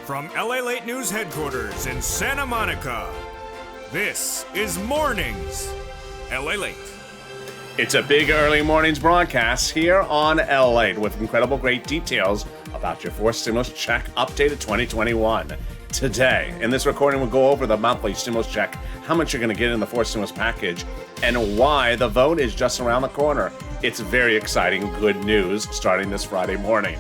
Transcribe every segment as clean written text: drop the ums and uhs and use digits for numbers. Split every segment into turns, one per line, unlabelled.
From LALATE News Headquarters in Santa Monica, this is Mornings LALATE.
It's a big early mornings broadcast here on LALATE with incredible great details about your fourth stimulus check updated 2021. Today, in this recording, we'll go over the monthly stimulus check, how much you're going to get in the fourth stimulus package, and why the vote is just around the corner. It's very exciting, good news starting this Friday morning.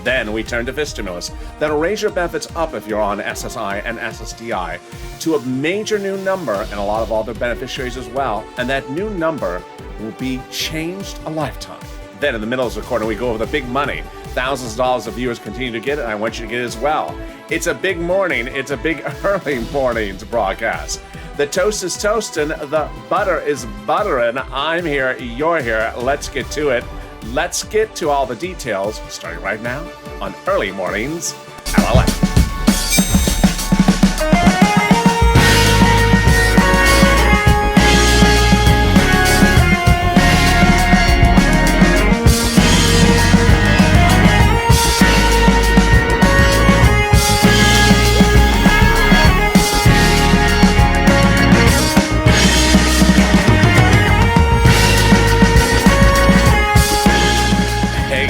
Then we turn to fifth stimulus. That'll raise your benefits up if you're on SSI and SSDI to a major new number and a lot of other beneficiaries as well. And that new number will be changed a lifetime. Then in the middle of the corner, we go over the big money. Thousands of dollars of viewers continue to get it, and I want you to get it as well. It's a big morning. It's a big early mornings broadcast. The toast is toasting. The butter is buttering. I'm here. You're here. Let's get to it. Let's get to all the details, starting right now on Early Mornings LALATE.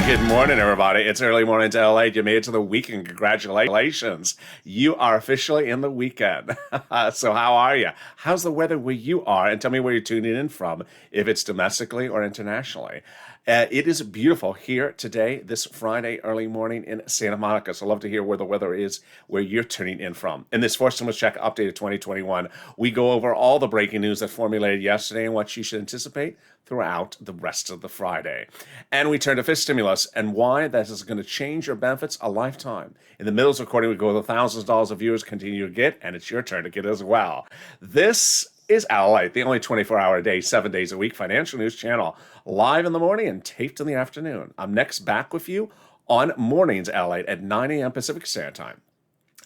Good morning, everybody. It's Early Mornings LALATE. You made it to the weekend. Congratulations. You are officially in the weekend. So how are you? How's the weather where you are? And tell me where you're tuning in from, if it's domestically or internationally. It is beautiful here today, this Friday early morning in Santa Monica. So I'd love to hear where the weather is, where you're tuning in from. In this fourth stimulus check updated 2021, we go over all the breaking news that formulated yesterday and what you should anticipate throughout the rest of the Friday. And we turn to fifth stimulus and why that is going to change your benefits a lifetime. In the middle of the recording, we go over the thousands of dollars of viewers continue to get, and it's your turn to get as well. This is LALATE, the only 24-hour-a-day, 7 days a week financial news channel, live in the morning and taped in the afternoon. I'm next back with you on Mornings LALATE at 9 a.m. Pacific Standard Time.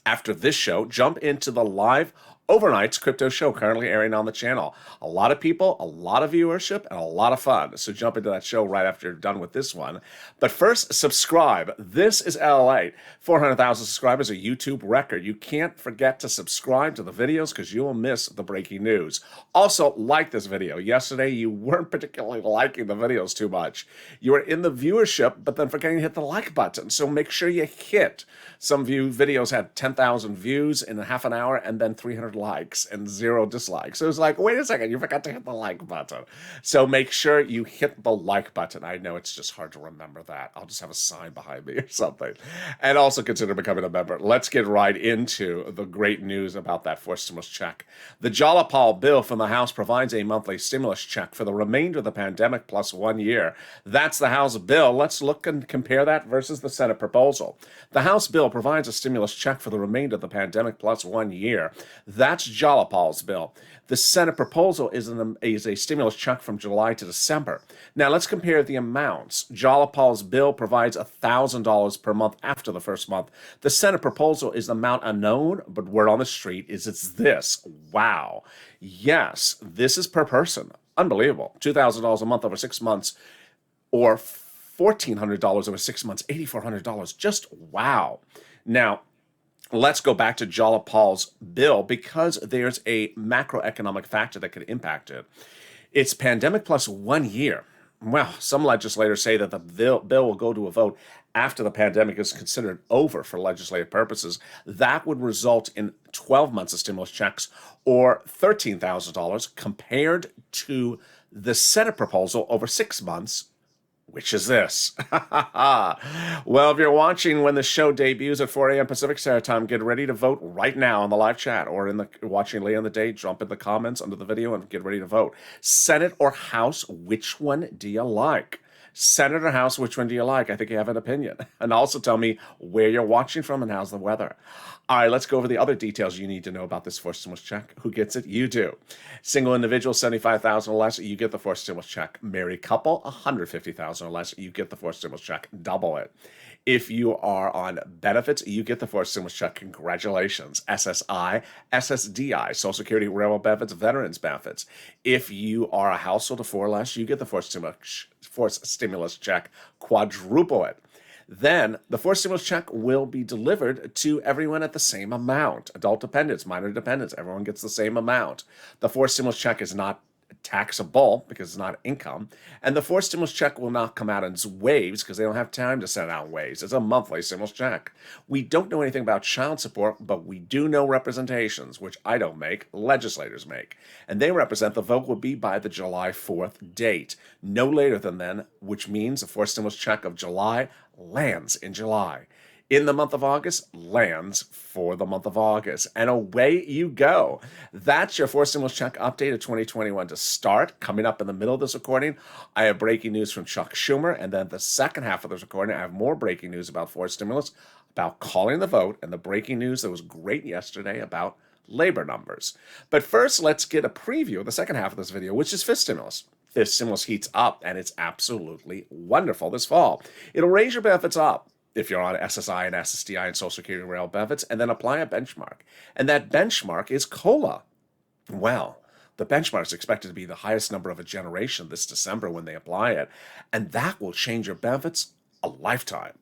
After this show, jump into the live Overnight's crypto show currently airing on the channel. A lot of people, a lot of viewership, and a lot of fun. So jump into that show right after you're done with this one. But first, subscribe. This is LALATE. 400,000 subscribers, a YouTube record. You can't forget to subscribe to the videos because you will miss the breaking news. Also, like this video. Yesterday, you weren't particularly liking the videos too much. You were in the viewership, but then forgetting to hit the like button. So make sure you hit. Some videos had 10,000 views in half an hour and then 300 likes and 0 dislikes. So it was like, wait a second, you forgot to hit the like button. So make sure you hit the like button. I know it's just hard to remember that. I'll just have a sign behind me or something. And also consider becoming a member. Let's get right into the great news about that fourth stimulus check. The LALATE bill from the House provides a monthly stimulus check for the remainder of the pandemic plus 1 year. That's the House bill. Let's look and compare that versus the Senate proposal. The House bill provides a stimulus check for the remainder of the pandemic plus 1 year. That's LALATE's bill. The Senate proposal is a stimulus check from July to December. Now let's compare the amounts. LALATE's bill provides $1,000 per month after the first month. The Senate proposal is the amount unknown, but word on the street is it's this. Wow. Yes, this is per person. Unbelievable. $2,000 a month over 6 months, or $1,400 over 6 months, $8,400. Just wow. Now, let's go back to LALATE's bill because there's a macroeconomic factor that could impact it. It's pandemic plus 1 year. Well, some legislators say that the bill will go to a vote after the pandemic is considered over for legislative purposes. That would result in 12 months of stimulus checks or $13,000 compared to the Senate proposal over 6 months, which is this. Well, if you're watching when the show debuts at 4 a.m. Pacific Standard Time, get ready to vote right now on the live chat or watching later in the day. Jump in the comments under the video and get ready to vote. Senate or House, which one do you like? Senate or House, which one do you like? I think you have an opinion. And also tell me where you're watching from and how's the weather. All right, let's go over the other details you need to know about this fourth stimulus check. Who gets it? You do. Single individual, $75,000 or less, you get the fourth stimulus check. Married couple, $150,000 or less, you get the fourth stimulus check. Double it. If you are on benefits, you get the fourth stimulus check. Congratulations. SSI, SSDI, Social Security, Railroad benefits, veterans benefits. If you are a household of 4 or less, you get the fourth stimulus check. Quadruple it. Then the fourth stimulus check will be delivered to everyone at the same amount. Adult dependents, minor dependents, everyone gets the same amount. The fourth stimulus check is not taxable because it's not income. And the fourth stimulus check will not come out in waves because they don't have time to send out waves. It's a monthly stimulus check. We don't know anything about child support, but we do know representations, which I don't make, legislators make. And they represent the vote will be by the July 4th date. No later than then, which means the fourth stimulus check of July lands in July. In the month of August, lands for the month of August. And away you go. That's your fourth stimulus check update of 2021 to start. Coming up in the middle of this recording, I have breaking news from Chuck Schumer. And then the second half of this recording, I have more breaking news about fourth stimulus, about calling the vote, and the breaking news that was great yesterday about labor numbers. But first, let's get a preview of the second half of this video, which is fifth stimulus. Fifth stimulus heats up, and it's absolutely wonderful this fall. It'll raise your benefits up if you're on SSI and SSDI and Social Security and Rail benefits, and then apply a benchmark. And that benchmark is COLA. Well, the benchmark is expected to be the highest number of a generation this December when they apply it, and that will change your benefits a lifetime.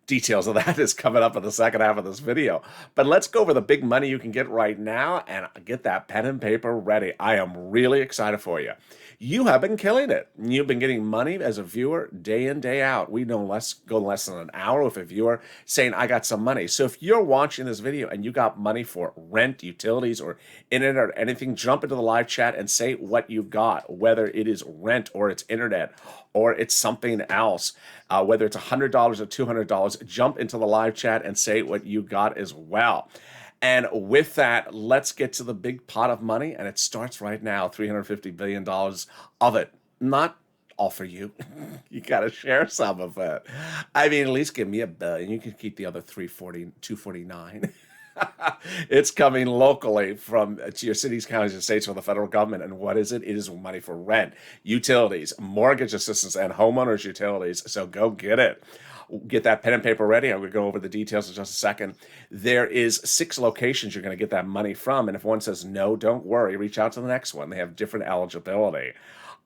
Details of that is coming up in the second half of this video. But let's go over the big money you can get right now and get that pen and paper ready. I am really excited for you. You have been killing it. You've been getting money as a viewer day in, day out. We don't go less than an hour with a viewer saying, I got some money. So if you're watching this video and you got money for rent, utilities, or internet or anything, jump into the live chat and say what you got, whether it is rent or it's internet or it's something else, whether it's $100 or $200, jump into the live chat and say what you got as well. And with that, let's get to the big pot of money, and it starts right now, $350 billion of it. Not all for you. You got to share some of it. I mean, at least give me $1 billion. You can keep the other $249. It's coming locally from to your cities, counties, and states from the federal government. And what is it? It is money for rent, utilities, mortgage assistance, and homeowners utilities. So go get it. Get that pen and paper ready. I'm going to go over the details in just a second. There is 6 locations you're going to get that money from. And if one says no, don't worry. Reach out to the next one. They have different eligibility.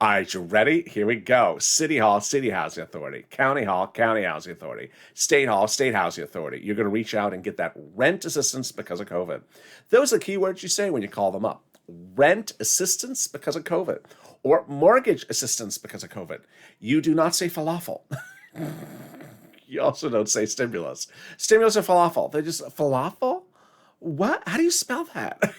All right, you ready? Here we go. City Hall, City Housing Authority. County Hall, County Housing Authority. State Hall, State Housing Authority. You're going to reach out and get that rent assistance because of COVID. Those are the key words you say when you call them up. Rent assistance because of COVID. Or mortgage assistance because of COVID. You do not say falafel. You also don't say stimulus. Stimulus or falafel. They're just falafel? What? How do you spell that?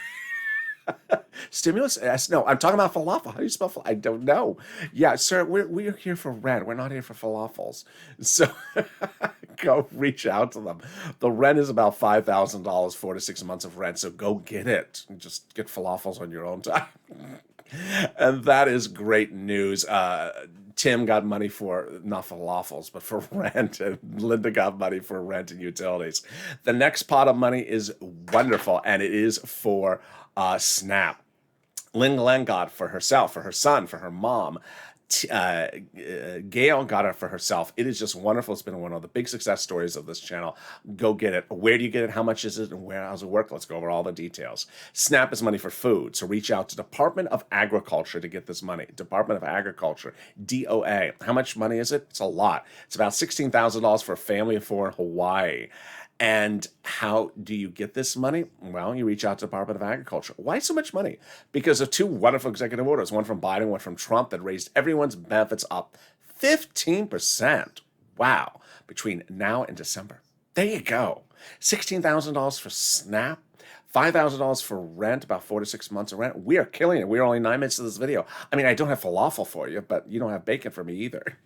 Stimulus? No, I'm talking about falafel. How do you spell falafel? I don't know. Yeah, sir, we're here for rent. We're not here for falafels. So go reach out to them. The rent is about $5,000, 4 to 6 months of rent. So go get it. Just get falafels on your own time. And that is great news. Tim got money for, not falafels, but for rent. And Linda got money for rent and utilities. The next pot of money is wonderful, and it is for SNAP. Lynn Glenn got for herself, for her son, for her mom. Gail got it for herself. It is just wonderful. It's been one of the big success stories of this channel. Go get it. Where do you get it? How much is it? And where does it work? Let's go over all the details. SNAP is money for food. So reach out to Department of Agriculture to get this money. Department of Agriculture, DOA. How much money is it? It's a lot. It's about $16,000 for a family of 4 in Hawaii. And how do you get this money? Well, you reach out to the Department of Agriculture. Why so much money? Because of 2 wonderful executive orders, one from Biden, one from Trump, that raised everyone's benefits up 15%. Wow. Between now and December. There you go. $16,000 for SNAP. $5,000 for rent, about 4 to 6 months of rent. We are killing it. We're only 9 minutes to this video. I mean, I don't have falafel for you, but you don't have bacon for me either.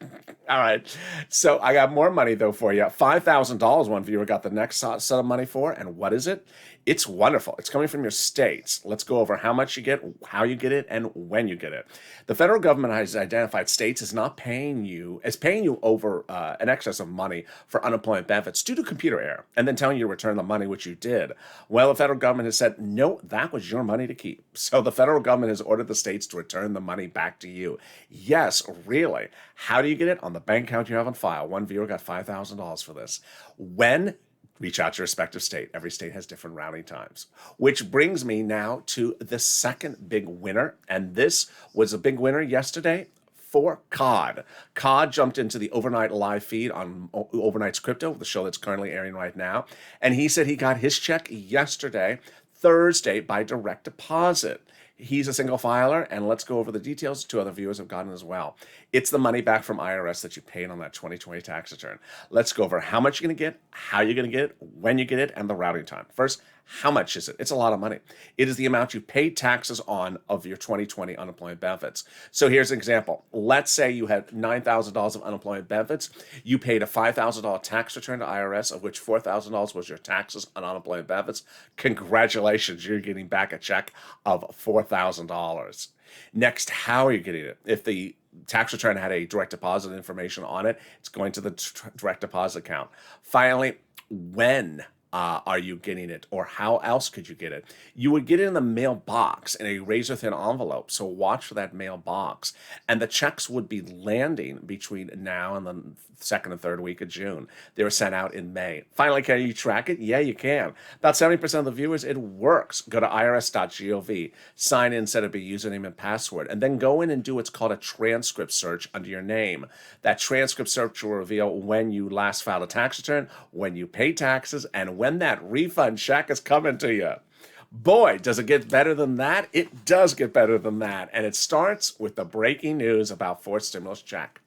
All right. So I got more money, though, for you. $5,000 one viewer got the next set of money for. And what is it? It's wonderful. It's coming from your states. Let's go over how much you get, how you get it, and when you get it. The federal government has identified states as paying you over an excess of money for unemployment benefits due to computer error, and then telling you to return the money, which you did. Well, the federal government has said, no, that was your money to keep. So the federal government has ordered the states to return the money back to you. Yes, really. How do you get it? On the bank account you have on file. One viewer got $5,000 for this. When? Reach out to your respective state. Every state has different routing times. Which brings me now to the second big winner. And this was a big winner yesterday. for COD. COD jumped into the overnight live feed on Overnight's Crypto, the show that's currently airing right now, and he said he got his check yesterday, Thursday, by direct deposit. He's a single filer, and let's go over the details. Two other viewers have gotten as well. It's the money back from IRS that you paid on that 2020 tax return. Let's go over how much you're going to get, how you're going to get it, when you get it, and the routing time. First, how much is it? It's a lot of money. It is the amount you paid taxes on of your 2020 unemployment benefits. So here's an example. Let's say you had $9,000 of unemployment benefits. You paid a $5,000 tax return to IRS, of which $4,000 was your taxes on unemployment benefits. Congratulations, you're getting back a check of $4,000. Next, how are you getting it? If the tax return had a direct deposit information on it, it's going to the direct deposit account. Finally, when are you getting it, or how else could you get it? You would get it in the mailbox in a razor-thin envelope, so watch for that mailbox. And the checks would be landing between now and the second and third week of June. They were sent out in May. Finally, can you track it? Yeah, you can. About 70% of the viewers, it works. Go to irs.gov, sign in, set up a username and password, and then go in and do what's called a transcript search under your name. That transcript search will reveal when you last filed a tax return, when you paid taxes, and when that refund check is coming to you. Boy, does it get better than that? It does get better than that. And it starts with the breaking news about fourth stimulus check.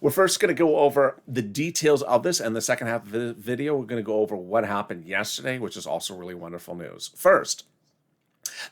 We're first going to go over the details of this, and the second half of the video, we're going to go over what happened yesterday, which is also really wonderful news. First,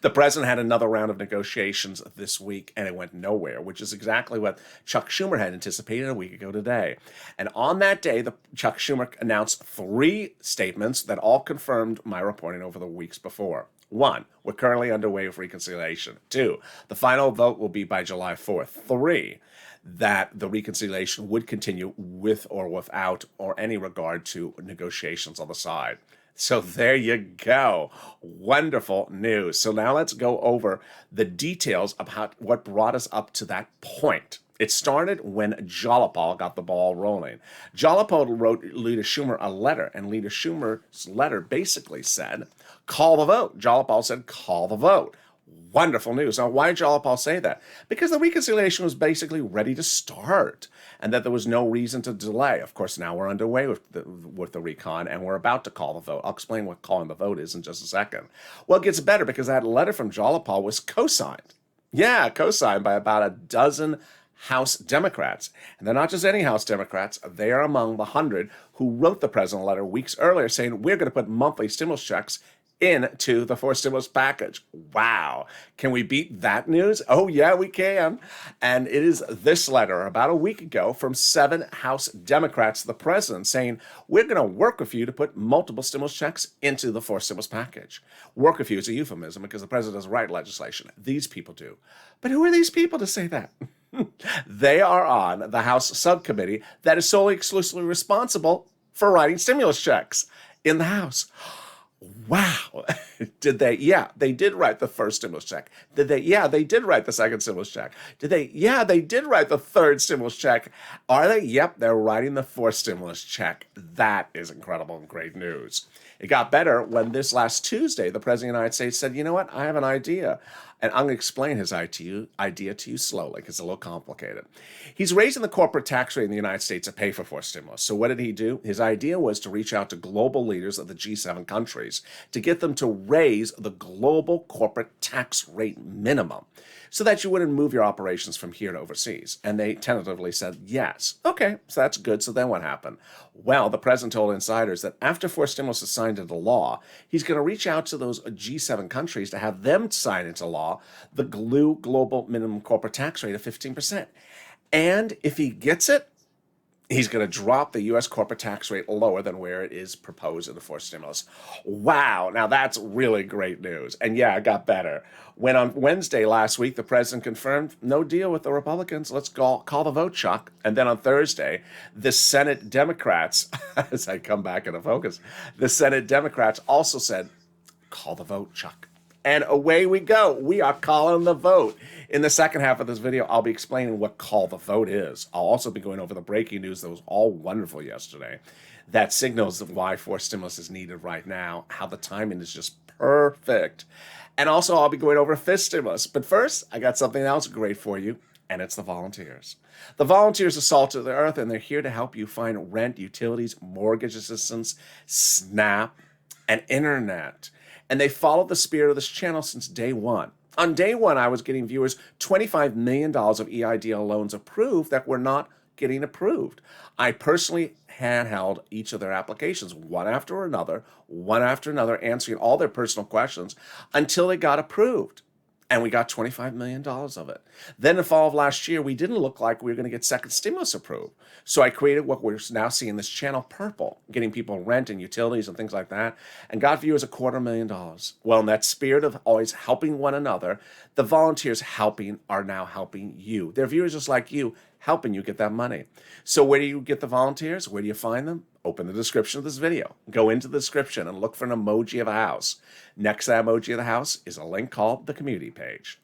the president had another round of negotiations this week, and it went nowhere, which is exactly what Chuck Schumer had anticipated a week ago today. And on that day, Chuck Schumer announced 3 statements that all confirmed my reporting over the weeks before. 1, we're currently underway with reconciliation. 2, the final vote will be by July 4th. 3, that the reconciliation would continue with or without or any regard to negotiations on the side. So there you go. Wonderful news. So now let's go over the details about what brought us up to that point. It started when Jalopal got the ball rolling. Jalopal wrote Leader Schumer a letter, and Leader Schumer's letter basically said, call the vote. Jalopal said, call the vote. Wonderful news. Now, why did Jalopal say that? Because the reconciliation was basically ready to start and that there was no reason to delay. Of course, now we're underway with the recon, and we're about to call the vote. I'll explain what calling the vote is in just a second. Well, it gets better because that letter from Jalopal was co-signed. Yeah, co-signed by about a dozen House Democrats. And they're not just any House Democrats. They are among the 100 who wrote the president a letter weeks earlier saying, we're going to put monthly stimulus checks into the fourth stimulus package. Wow. Can we beat that news? Oh, yeah, we can. And it is this letter about a week ago from 7 House Democrats to the president saying, we're going to work with you to put multiple stimulus checks into the fourth stimulus package. Work with you is a euphemism because the president doesn't write legislation. These people do. But who are these people to say that? They are on the House subcommittee that is solely exclusively responsible for writing stimulus checks in the House. Wow. Did they? Yeah, they did write the first stimulus check. Did they? Yeah, they did write the second stimulus check. Did they? Yeah, they did write the third stimulus check. Are they? Yep, they're writing the fourth stimulus check. That is incredible and great news. It got better when this last Tuesday, the President of the United States said, you know what? I have an idea. And I'm going to explain his idea to you slowly because it's a little complicated. He's raising the corporate tax rate in the United States to pay for fourth stimulus. So what did he do? His idea was to reach out to global leaders of the G7 countries to get them to raise the global corporate tax rate minimum so that you wouldn't move your operations from here to overseas. And they tentatively said yes. Okay, so that's good. So then what happened? Well, the president told insiders that after fourth stimulus is signed into law, he's going to reach out to those G7 countries to have them sign into law the global minimum corporate tax rate of 15%. And if he gets it, he's going to drop the U.S. corporate tax rate lower than where it is proposed in the fourth stimulus. Wow, now that's really great news. And yeah, it got better. When on Wednesday last week, the president confirmed no deal with the Republicans. Let's call the vote, Chuck. And then on Thursday, the Senate Democrats, as I come back into focus, the Senate Democrats also said, call the vote, Chuck. And away we go. We are calling the vote. In the second half of this video, I'll be explaining what call the vote is. I'll also be going over the breaking news that was all wonderful yesterday. That signals why fourth stimulus is needed right now, how the timing is just perfect. And also, I'll be going over fifth stimulus. But first, I got something else great for you. and it's the volunteers. The volunteers are salt of the earth, and they're here to help you find rent, utilities, mortgage assistance, SNAP, and internet. And they followed the spirit of this channel since day one. On day one, I was getting viewers $25 million of EIDL loans approved that were not getting approved. I personally handheld each of their applications, one after another, answering all their personal questions until they got approved. And we got $25 million of it. Then in the fall of last year, we didn't look like we were going to get second stimulus approved. So I created what we're now seeing this channel, Purple, getting people rent and utilities and things like that, and got viewers $250,000. Well, in that spirit of always helping one another, the volunteers are now helping you. They're viewers just like you, helping you get that money. So where do you get the volunteers? Where do you find them? Open the description of this video. Go into the description and look for an emoji of a house. Next to that emoji of the house is a link called the community page.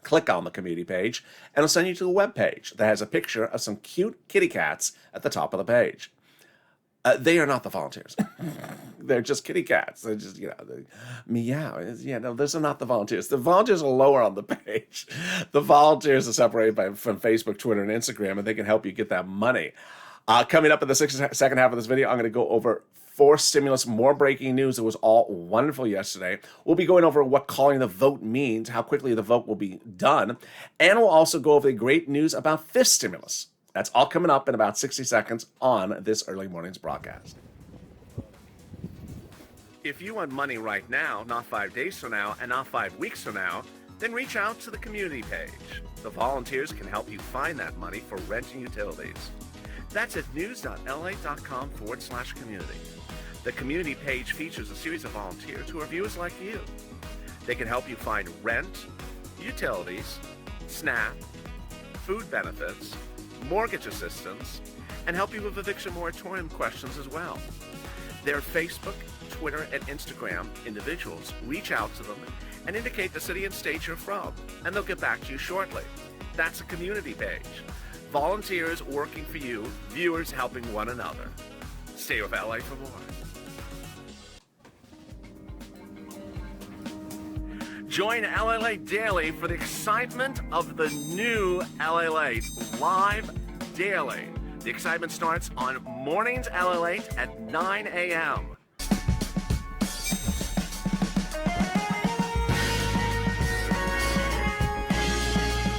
Click on the community page and it'll send you to a web page that has a picture of some cute kitty cats at the top of the page. They are not the volunteers. They're just kitty cats. They're just, they meow. No, those are not the volunteers. The volunteers are lower on the page. The volunteers are separated from Facebook, Twitter, and Instagram, and they can help you get that money. Coming up in the second half of this video, I'm going to go over 4 stimulus, more breaking news. It was all wonderful yesterday. We'll be going over what calling the vote means, how quickly the vote will be done, and we'll also go over the great news about 5th stimulus. That's all coming up in about 60 seconds on this early morning's broadcast. If you want money right now, not 5 days from now, and not 5 weeks from now, then reach out to the community page. The volunteers can help you find that money for rent and utilities. That's at news.la.com/community. The community page features a series of volunteers who are viewers like you. They can help you find rent, utilities, SNAP, food benefits, mortgage assistance, and help you with eviction moratorium questions as well. Their Facebook, Twitter, and Instagram individuals reach out to them and indicate the city and state you're from, and they'll get back to you shortly. That's a community page. Volunteers working for you, viewers helping one another. Stay with LA for more. Join LALATE Daily for the excitement of the new LALATE live daily. The excitement starts on Mornings LALATE at 9 a.m.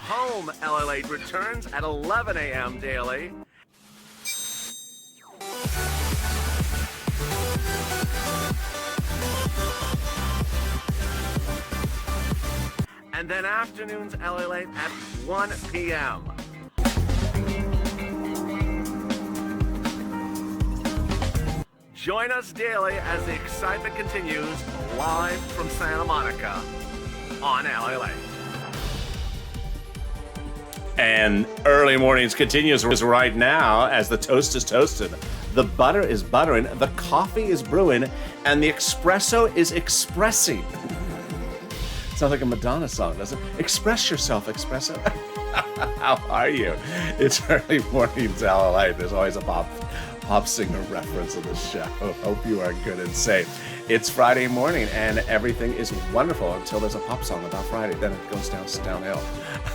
Home LALATE returns at 11 a.m. daily. And then afternoons LALATE at 1 p.m. Join us daily as the excitement continues live from Santa Monica on LALATE. And early mornings continues right now as the toast is toasted, the butter is buttering, the coffee is brewing, and the espresso is expressing. Sounds like a Madonna song, doesn't it? Express yourself, espresso. How are you? It's early mornings, LALATE. There's always a pop singer reference in the show. Hope you are good and safe. It's Friday morning and everything is wonderful until there's a pop song about Friday. Then it goes downhill.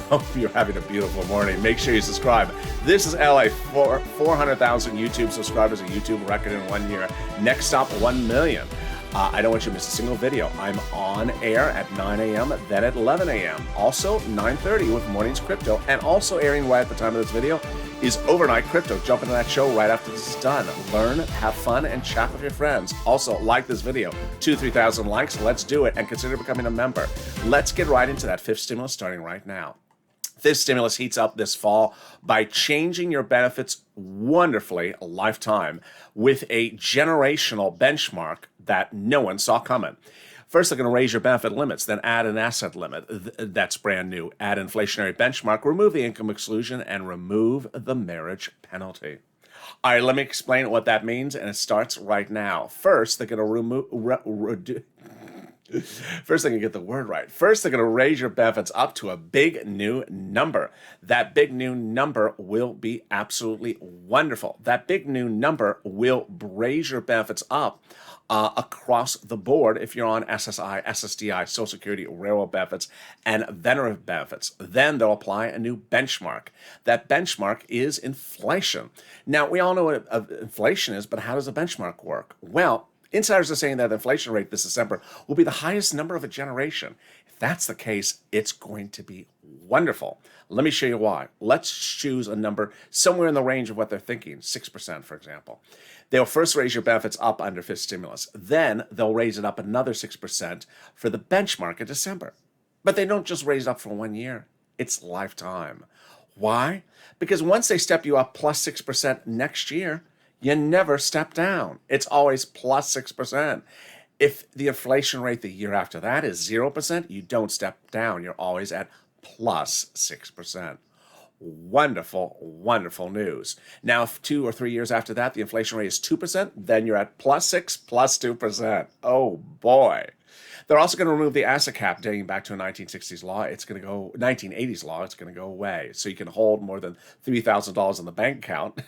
Hope you're having a beautiful morning. Make sure you subscribe. This is LA, 400,000 YouTube subscribers, a YouTube record in 1 year. Next stop, 1 million. I don't want you to miss a single video. I'm on air at 9 a.m., then at 11 a.m. Also, 9:30 with Mornings Crypto, and also airing right at the time of this video is Overnight Crypto. Jump into that show right after this is done. Learn, have fun, and chat with your friends. Also, like this video. 2,000-3,000 likes. Let's do it, and consider becoming a member. Let's get right into that 5th stimulus starting right now. This stimulus heats up this fall by changing your benefits wonderfully a lifetime with a generational benchmark that no one saw coming. First, they're going to raise your benefit limits, then add an asset limit. That's brand new. Add inflationary benchmark, remove the income exclusion, and remove the marriage penalty. All right, let me explain what that means, and it starts right now. First, they're going to First, they're going to get the word right. First, they're going to raise your benefits up to a big new number. That big new number will be absolutely wonderful. That big new number will raise your benefits up across the board if you're on SSI, SSDI, Social Security, railroad benefits, and veteran benefits. Then they'll apply a new benchmark. That benchmark is inflation. Now, we all know what inflation is, but how does a benchmark work? Well, insiders are saying that the inflation rate this December will be the highest number of a generation. If that's the case, it's going to be wonderful. Let me show you why. Let's choose a number somewhere in the range of what they're thinking, 6%, for example. They'll first raise your benefits up under fifth stimulus. Then they'll raise it up another 6% for the benchmark in December. But they don't just raise it up for 1 year. It's lifetime. Why? Because once they step you up plus 6% next year, you never step down. It's always plus 6%. If the inflation rate the year after that is 0%, you don't step down. You're always at plus 6%. Wonderful, wonderful news. Now, if 2 or 3 years after that, the inflation rate is 2%, then you're at plus 6, plus 2%. Oh boy. They're also going to remove the asset cap dating back to a 1960s law. 1980s law. It's going to go away. So you can hold more than $3,000 in the bank account,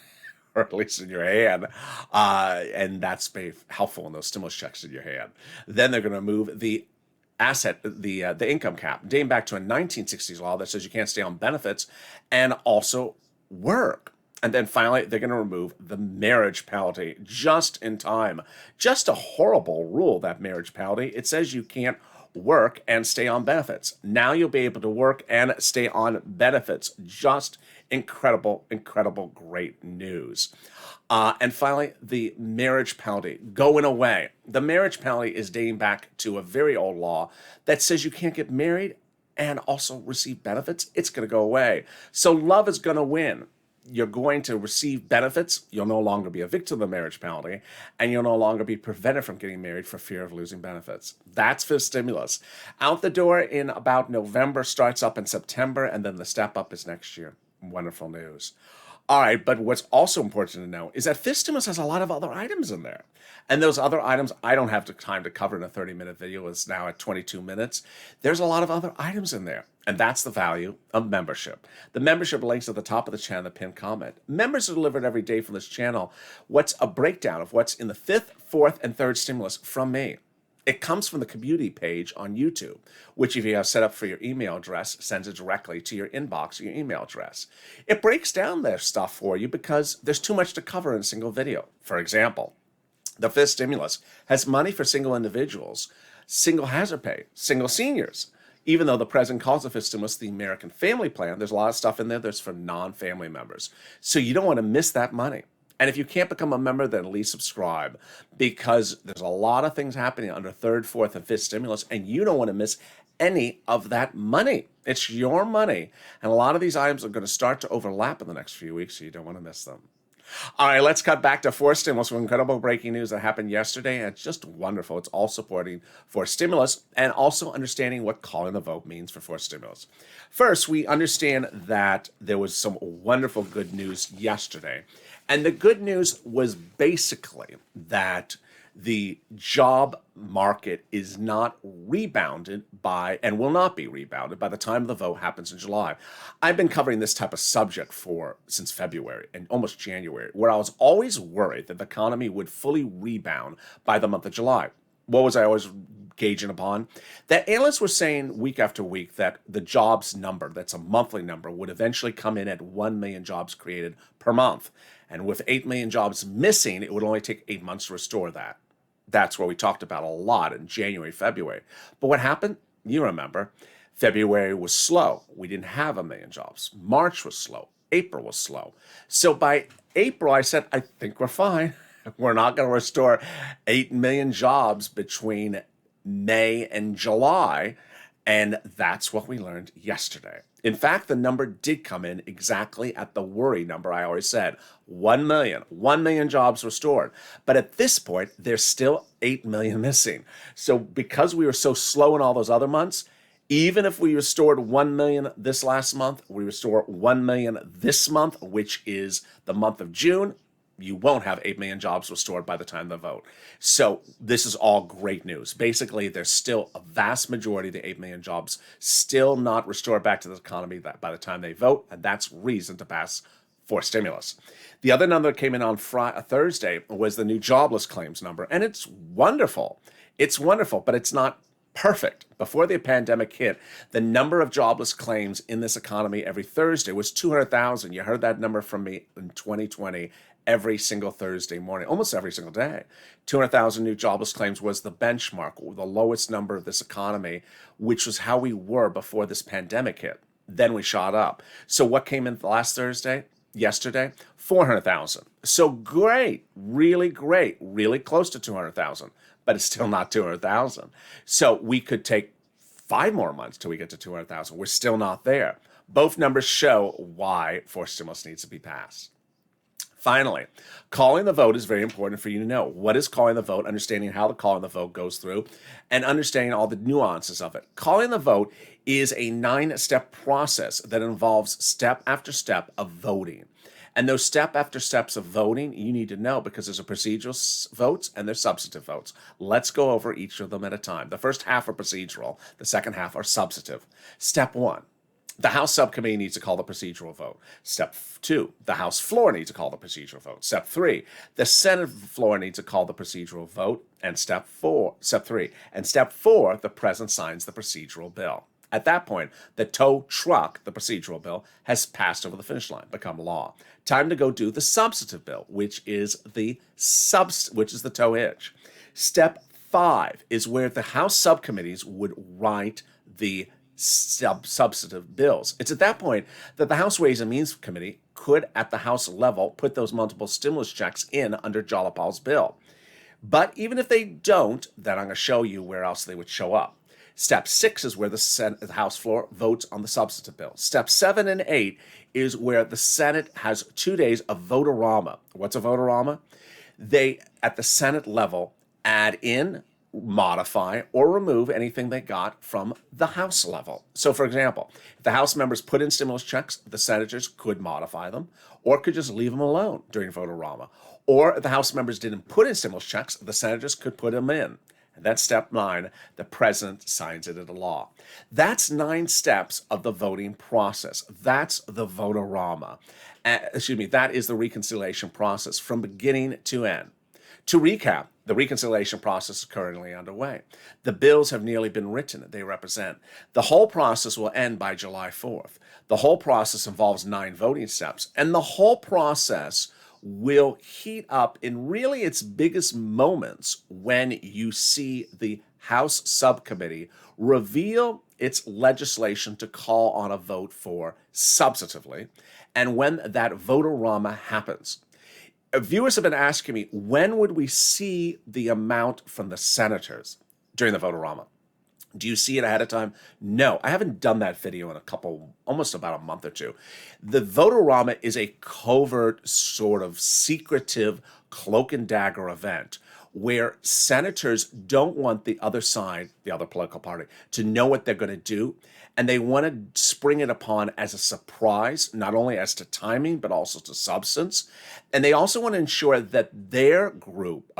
or at least in your hand, and that's very helpful in those stimulus checks in your hand. Then they're going to move the income cap, dating back to a 1960s law that says you can't stay on benefits and also work. And then finally, they're going to remove the marriage penalty just in time. Just a horrible rule, that marriage penalty. It says you can't work and stay on benefits. Now you'll be able to work and stay on benefits. Just incredible, incredible, great news. And finally, the marriage penalty going away. The marriage penalty is dating back to a very old law that says you can't get married and also receive benefits. It's going to go away. So love is going to win. You're going to receive benefits. You'll no longer be a victim of the marriage penalty, and you'll no longer be prevented from getting married for fear of losing benefits. That's fifth stimulus. Out the door in about November, starts up in September, and then the step up is next year. Wonderful news. All right, but what's also important to know is that fifth stimulus has a lot of other items in there. And those other items, I don't have the time to cover in a 30-minute video. It's now at 22 minutes. There's a lot of other items in there. And that's the value of membership. The membership link's at the top of the channel, the pinned comment. Members are delivered every day from this channel what's a breakdown of what's in the fifth, fourth, and third stimulus from me. It comes from the community page on YouTube, which if you have set up for your email address, sends it directly to your inbox or your email address. It breaks down their stuff for you because there's too much to cover in a single video. For example, the fifth stimulus has money for single individuals, single hazard pay, single seniors. Even though the president calls the fifth stimulus the American Family Plan, there's a lot of stuff in there that's for non-family members. So you don't want to miss that money. And if you can't become a member, then at least subscribe, because there's a lot of things happening under third, fourth, and fifth stimulus, and you don't want to miss any of that money. It's your money. And a lot of these items are going to start to overlap in the next few weeks, so you don't want to miss them. All right, let's cut back to fourth stimulus with incredible breaking news that happened yesterday, and it's just wonderful. It's all supporting fourth stimulus and also understanding what calling the vote means for fourth stimulus. First, we understand that there was some wonderful good news yesterday, and the good news was basically that the job market is not rebounded by, and will not be rebounded by the time the vote happens in July. I've been covering this type of subject since February and almost January, where I was always worried that the economy would fully rebound by the month of July. What was I always gauging upon? That analysts were saying week after week that the jobs number, that's a monthly number, would eventually come in at 1 million jobs created per month. And with 8 million jobs missing, it would only take 8 months to restore that. That's where we talked about a lot in January, February. But what happened? You remember, February was slow. We didn't have 1 million jobs. March was slow. April was slow. So by April, I said, I think we're fine. We're not going to restore 8 million jobs between May and July. And that's what we learned yesterday. In fact, the number did come in exactly at the worry number I always said, 1 million. 1 million jobs restored. But at this point, there's still 8 million missing. So because we were so slow in all those other months, even if we restored 1 million this last month, we restore 1 million this month, which is the month of June, you won't have 8 million jobs restored by the time they vote. So this is all great news. Basically, there's still a vast majority of the 8 million jobs still not restored back to the economy by the time they vote, and that's reason to pass for stimulus. The other number that came in on Thursday was the new jobless claims number, and it's wonderful. It's wonderful, but it's not perfect. Before the pandemic hit, the number of jobless claims in this economy every Thursday was 200,000. You heard that number from me in 2020 every single Thursday morning, almost every single day. 200,000 new jobless claims was the benchmark, the lowest number of this economy, which was how we were before this pandemic hit. Then we shot up. So what came in last Thursday? Yesterday, 400,000. So great, really close to 200,000, but it's still not 200,000. So we could take 5 more months till we get to 200,000. We're still not there. Both numbers show why forced stimulus needs to be passed. Finally, calling the vote is very important for you to know. What is calling the vote, understanding how the calling the vote goes through, and understanding all the nuances of it. Calling the vote is a 9-step process that involves step after step of voting. And those step after steps of voting, you need to know because there's a procedural votes and there's substantive votes. Let's go over each of them at a time. The first half are procedural. The second half are substantive. Step 1. The House subcommittee needs to call the procedural vote. Step 2, the House floor needs to call the procedural vote. Step 3, the Senate floor needs to call the procedural vote. And step 4, the President signs the procedural bill. At that point, the tow truck, the procedural bill, has passed over the finish line, become law. Time to go do the substantive bill, which is the tow hitch. Step 5 is where the House subcommittees would write the substantive bills. It's at that point that the House Ways and Means Committee could, at the House level, put those multiple stimulus checks in under Jolapal's bill. But even if they don't, then I'm going to show you where else they would show up. Step 6 is where the House floor votes on the substantive bill. Step 7 and 8 is where the Senate has 2 days of vote-a-rama. What's a vote-a-rama? They, at the Senate level, add in, modify, or remove anything they got from the House level. So, for example, if the House members put in stimulus checks, the senators could modify them or could just leave them alone during vote-a-rama. Or if the House members didn't put in stimulus checks, the senators could put them in. And that's step 9. The president signs it into law. That's 9 steps of the voting process. That's the vote-a-rama. That is the reconciliation process from beginning to end. To recap, the reconciliation process is currently underway. The bills have nearly been written that they represent. The whole process will end by July 4th. The whole process involves 9 voting steps, and the whole process will heat up in really its biggest moments when you see the House subcommittee reveal its legislation to call on a vote for substantively, and when that vote-a-rama happens. Viewers have been asking me, when would we see the amount from the senators during the vote-a-rama? Do you see it ahead of time? No, I haven't done that video in almost about a month or two. The vote-a-rama is a covert, sort of secretive cloak and dagger event where senators don't want the other side, the other political party, to know what they're going to do. And they want to spring it upon as a surprise, not only as to timing, but also to substance. And they also want to ensure that their group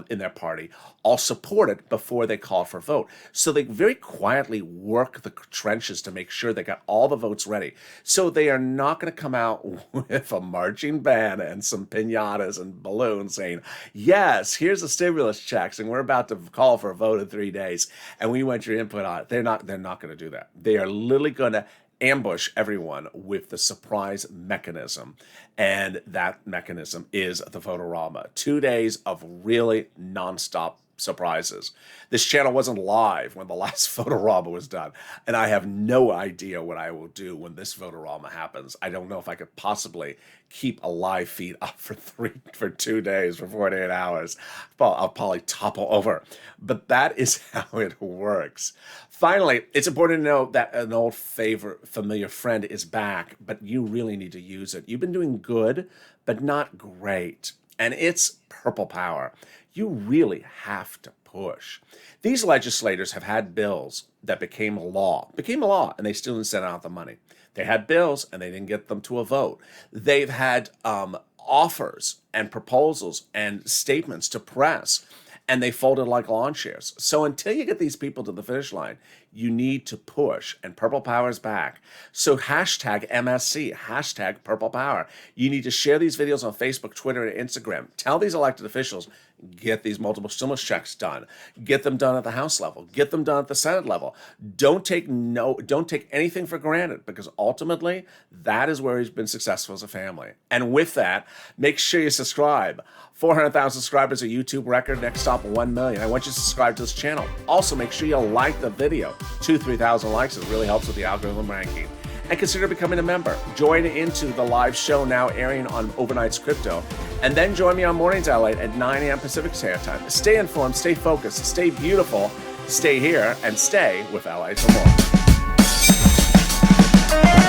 in their party all support it before they call for a vote. So they very quietly work the trenches to make sure they got all the votes ready. So they are not going to come out with a marching band and some piñatas and balloons saying, yes, here's the stimulus checks, and we're about to call for a vote in 3 days, and we want your input on it. They're not going to do that. They are literally going to ambush everyone with the surprise mechanism. And that mechanism is the vote-a-rama. 2 days of really nonstop surprises. This channel wasn't live when the last vote-a-rama was done, and I have no idea what I will do when this vote-a-rama happens. I don't know if I could possibly keep a live feed up for 2 days, for 48 hours. Well, I'll probably topple over, but that is how it works. Finally, it's important to know that an old familiar friend is back, but you really need to use it. You've been doing good, but not great, and it's Purple Power. You really have to push. These legislators have had bills that became a law, and they still didn't send out the money. They had bills, and they didn't get them to a vote. They've had offers and proposals and statements to press, and they folded like lawn chairs. So until you get these people to the finish line, you need to push, and Purple Power is back. So hashtag MSC, hashtag Purple Power. You need to share these videos on Facebook, Twitter, and Instagram. Tell these elected officials, get these multiple stimulus checks done. Get them done at the House level. Get them done at the Senate level. Don't take anything for granted, because ultimately that is where he's been successful as a family. And with that, make sure you subscribe. 400,000 subscribers, a YouTube record. Next stop, 1 million. I want you to subscribe to this channel. Also, make sure you like the video. 2,000-3,000 likes. It really helps with the algorithm ranking. And consider becoming a member. Join into the live show now airing on Overnight's Crypto. And then join me on Mornings LA at 9 a.m. Pacific Standard Time. Stay informed, stay focused, stay beautiful, stay here, and stay with LA for more.